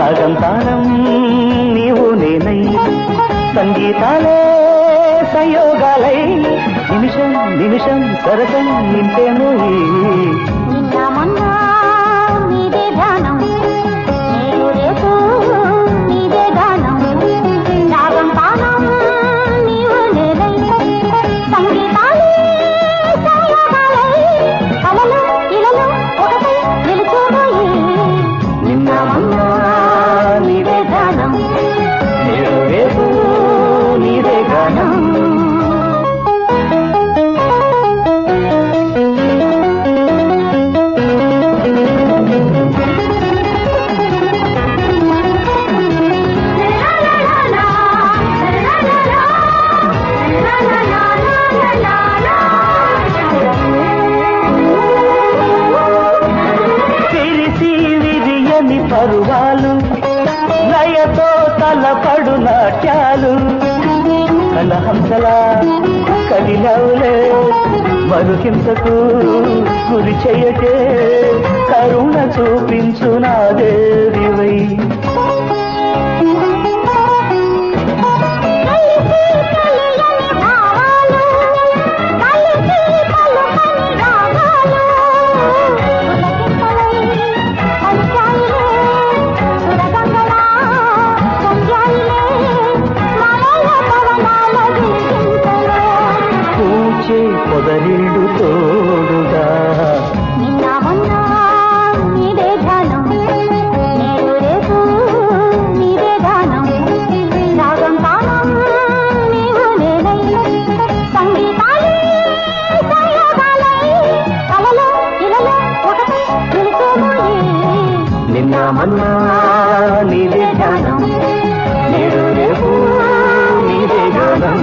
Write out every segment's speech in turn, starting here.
రాగం తానం నీవు నేనై సంగీతాలే సంయోగాలై నిమిషం నిమిషం సరసం నింపేను పరువాలు లయతో తలపడు నాట్యాలు కలహంసలా కదిలవులే మరుహింసకు గురి చెయ్యకే కరుణ చూపించు నా దేవివై పొదరిడు తోడుగా నిన్న మొన్న నీదే ధ్యానం నేడు రేపు నీదే గానం రాగం తానం నీవు నేనై సంగీతాలే సంయోగాలై కలలో ఇలలో ఒకటే నిలిచేమోయే నిన్న మొన్న నీదే ధ్యానం నేడు రేపు నీదే గానం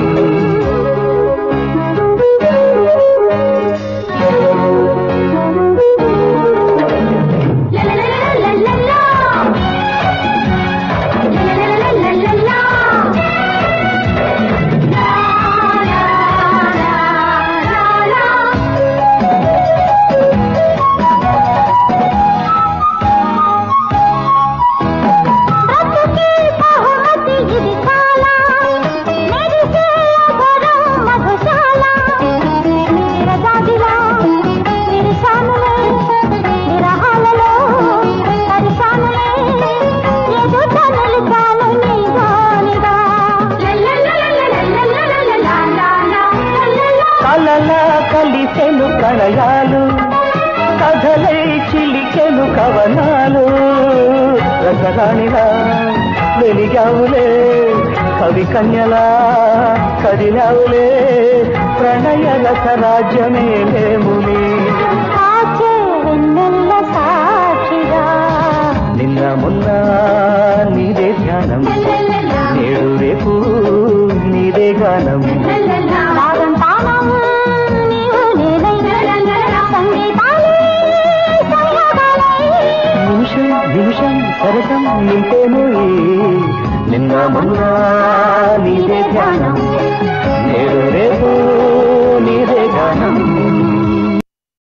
కలిసెను కళయాలు కథలై చిలికెను కవనాలు రసరాణిగా వెలిగావులే కవి కన్యలా కదిలావులే ప్రణయ రసరాజ్యమే లేములే నిన్న మొన్న నీదే ధ్యానం నేడు రేపు నీదే గానం